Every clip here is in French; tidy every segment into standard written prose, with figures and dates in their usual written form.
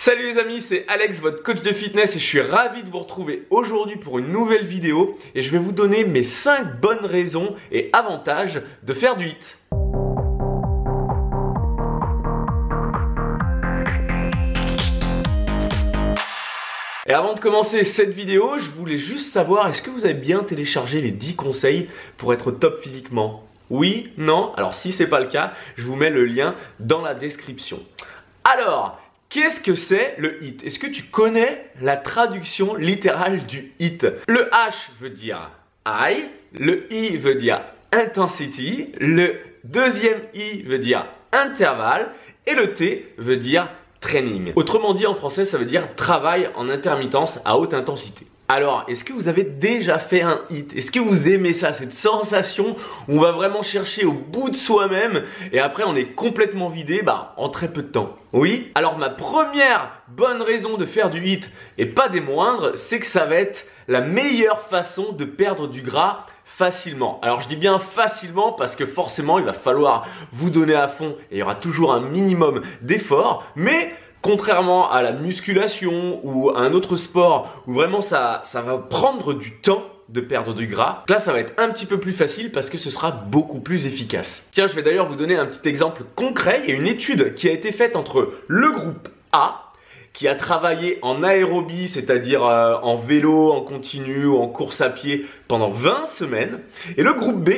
Salut les amis, c'est Alex, votre coach de fitness et je suis ravi de vous retrouver aujourd'hui pour une nouvelle vidéo et je vais vous donner mes 5 bonnes raisons et avantages de faire du HIIT. Et avant de commencer cette vidéo, je voulais juste savoir, est-ce que vous avez bien téléchargé les 10 conseils pour être top physiquement? Oui? Non? Alors si c'est pas le cas, je vous mets le lien dans la description. Alors, qu'est-ce que c'est le HIIT? Est-ce que tu connais la traduction littérale du HIIT? Le H veut dire high, le I veut dire intensity, le deuxième I veut dire intervalle et le T veut dire training. Autrement dit en français, ça veut dire travail en intermittence à haute intensité. Alors, est-ce que vous avez déjà fait un HIIT? Est-ce que vous aimez ça, cette sensation où on va vraiment chercher au bout de soi-même et après on est complètement vidé en très peu de temps? Oui? Alors ma première bonne raison de faire du HIIT, et pas des moindres, c'est que ça va être la meilleure façon de perdre du gras facilement. Alors je dis bien facilement parce que forcément il va falloir vous donner à fond et il y aura toujours un minimum d'effort, mais contrairement à la musculation ou à un autre sport où vraiment ça va prendre du temps de perdre du gras, là ça va être un petit peu plus facile parce que ce sera beaucoup plus efficace. Tiens, je vais d'ailleurs vous donner un petit exemple concret. Il y a une étude qui a été faite entre le groupe A qui a travaillé en aérobie, c'est-à-dire en vélo, en continu ou en course à pied pendant 20 semaines, et le groupe B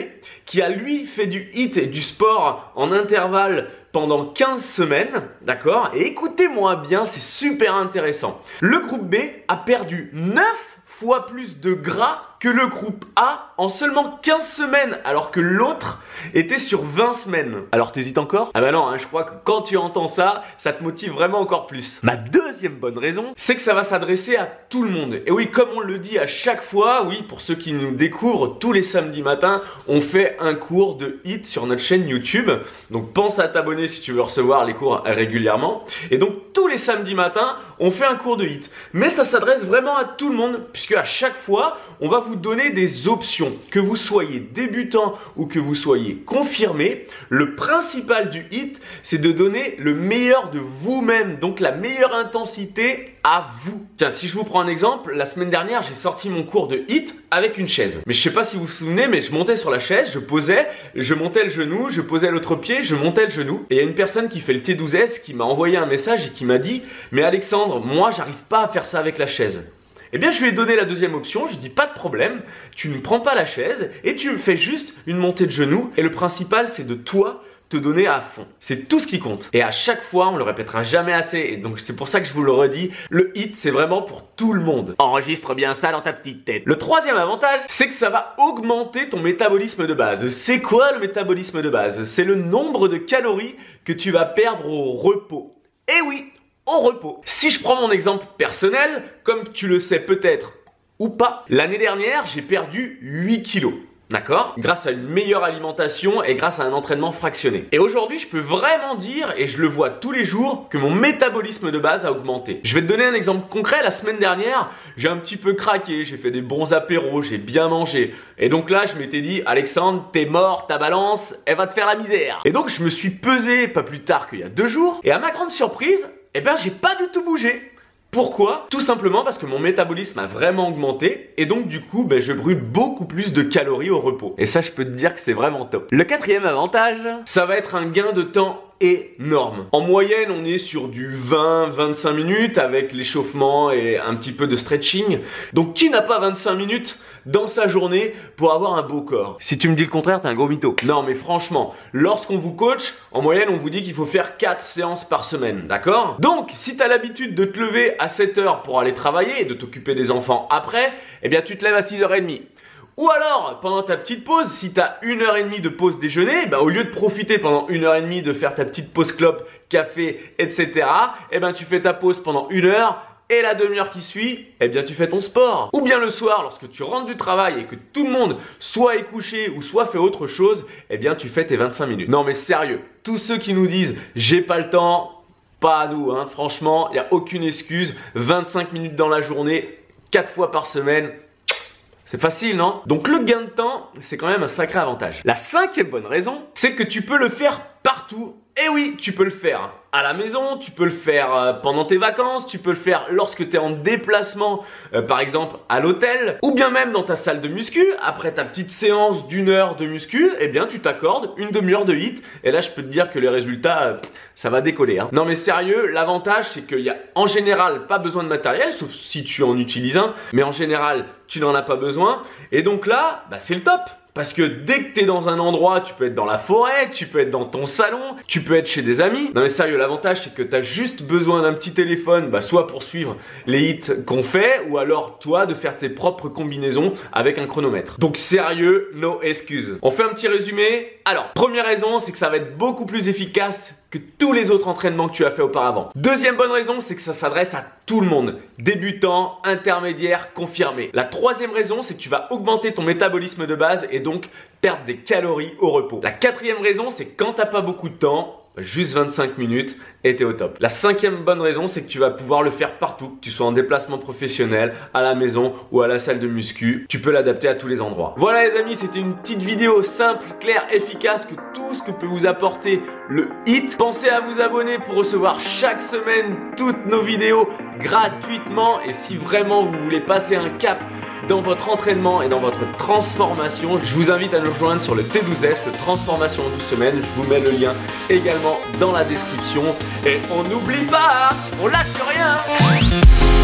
qui a lui fait du HIIT et du sport en intervalle pendant 15 semaines, d'accord? Et écoutez-moi bien, c'est super intéressant. Le groupe B a perdu 9 fois plus de gras que le groupe A en seulement 15 semaines, alors que l'autre était sur 20 semaines. Alors t'hésites encore? Ah bah non, je crois que quand tu entends ça, ça te motive vraiment encore plus. Ma deuxième bonne raison, c'est que ça va s'adresser à tout le monde. Et oui, comme on le dit à chaque fois, oui, pour ceux qui nous découvrent, tous les samedis matins, on fait un cours de HIIT sur notre chaîne YouTube. Donc pense à t'abonner si tu veux recevoir les cours régulièrement. Et donc tous les samedis matins, on fait un cours de HIIT. Mais ça s'adresse vraiment à tout le monde, puisque à chaque fois, on va vous donner des options. Que vous soyez débutant ou que vous soyez confirmé, le principal du HIIT, c'est de donner le meilleur de vous-même, donc la meilleure intensité à vous. Tiens, si je vous prends un exemple, la semaine dernière, j'ai sorti mon cours de HIIT avec une chaise. Mais je sais pas si vous vous souvenez, mais je montais sur la chaise, je posais, je montais le genou, je posais l'autre pied, je montais le genou. Et il y a une personne qui fait le T12S qui m'a envoyé un message et qui m'a dit « Mais Alexandre, moi, j'arrive pas à faire ça avec la chaise. » Eh bien, je lui ai donné la deuxième option. Je dis pas de problème, tu ne prends pas la chaise et tu fais juste une montée de genoux. Et le principal, c'est de toi te donner à fond. C'est tout ce qui compte. Et à chaque fois, on le répétera jamais assez. Et donc, c'est pour ça que je vous le redis. Le HIIT, c'est vraiment pour tout le monde. Enregistre bien ça dans ta petite tête. Le troisième avantage, c'est que ça va augmenter ton métabolisme de base. C'est quoi le métabolisme de base? C'est le nombre de calories que tu vas perdre au repos. Eh oui! Au repos. Si je prends mon exemple personnel, comme tu le sais peut-être ou pas, l'année dernière, j'ai perdu 8 kilos. D'accord? Grâce à une meilleure alimentation et grâce à un entraînement fractionné. Et aujourd'hui, je peux vraiment dire, et je le vois tous les jours, que mon métabolisme de base a augmenté. Je vais te donner un exemple concret. La semaine dernière, j'ai un petit peu craqué, j'ai fait des bons apéros, j'ai bien mangé. Et donc là, je m'étais dit, Alexandre, t'es mort, ta balance, elle va te faire la misère. Et donc, je me suis pesé pas plus tard qu'il y a 2 jours. Et à ma grande surprise, eh ben, j'ai pas du tout bougé. Pourquoi? Tout simplement parce que mon métabolisme a vraiment augmenté et donc du coup, je brûle beaucoup plus de calories au repos. Et ça, je peux te dire que c'est vraiment top. Le quatrième avantage, ça va être un gain de temps énorme. En moyenne, on est sur du 20-25 minutes avec l'échauffement et un petit peu de stretching. Donc qui n'a pas 25 minutes dans sa journée pour avoir un beau corps? Si tu me dis le contraire, t'es un gros mytho. Non mais franchement, lorsqu'on vous coach, en moyenne on vous dit qu'il faut faire 4 séances par semaine, d'accord? Donc si t'as l'habitude de te lever à 7 h pour aller travailler et de t'occuper des enfants après, eh bien tu te lèves à 6 h 30. Ou alors, pendant ta petite pause, si tu as 1 h 30 de pause déjeuner, au lieu de profiter pendant 1 h 30 de faire ta petite pause clope, café, etc., tu fais ta pause pendant 1 heure et la demi-heure qui suit, tu fais ton sport. Ou bien le soir, lorsque tu rentres du travail et que tout le monde soit est couché ou soit fait autre chose, tu fais tes 25 minutes. Non mais sérieux, tous ceux qui nous disent « j'ai pas le temps », pas à nous, hein. Franchement, il n'y a aucune excuse. 25 minutes dans la journée, 4 fois par semaine. C'est facile, non? Donc le gain de temps, c'est quand même un sacré avantage. La cinquième bonne raison, c'est que tu peux le faire partout Et oui, tu peux le faire à la maison, tu peux le faire pendant tes vacances, tu peux le faire lorsque tu es en déplacement, par exemple à l'hôtel, ou bien même dans ta salle de muscu, après ta petite séance d'1 heure de muscu, eh bien tu t'accordes une demi-heure de HIIT, et là je peux te dire que les résultats, ça va décoller. Hein. Non mais sérieux, l'avantage c'est qu'il y a en général pas besoin de matériel, sauf si tu en utilises un, mais en général tu n'en as pas besoin, et donc là, bah, c'est le top. Parce que dès que tu es dans un endroit, tu peux être dans la forêt, tu peux être dans ton salon, tu peux être chez des amis. Non mais sérieux, l'avantage c'est que tu as juste besoin d'un petit téléphone, bah, soit pour suivre les hits qu'on fait, ou alors toi de faire tes propres combinaisons avec un chronomètre. Donc sérieux, no excuses. On fait un petit résumé. Alors, première raison, c'est que ça va être beaucoup plus efficace que tous les autres entraînements que tu as fait auparavant. Deuxième bonne raison, c'est que ça s'adresse à tout le monde. Débutant, intermédiaire, confirmé. La troisième raison, c'est que tu vas augmenter ton métabolisme de base et donc perdre des calories au repos. La quatrième raison, c'est que quand tu n'as pas beaucoup de temps, juste 25 minutes et t'es au top. La cinquième bonne raison, c'est que tu vas pouvoir le faire partout, que tu sois en déplacement professionnel, à la maison ou à la salle de muscu. Tu peux l'adapter à tous les endroits. Voilà les amis, c'était une petite vidéo simple, claire, efficace, que tout ce que peut vous apporter le HIIT. Pensez à vous abonner pour recevoir chaque semaine toutes nos vidéos gratuitement. Et si vraiment vous voulez passer un cap dans votre entraînement et dans votre transformation, je vous invite à nous rejoindre sur le T12S, le Transformation en 12 semaines. Je vous mets le lien également dans la description. Et on n'oublie pas, on lâche rien.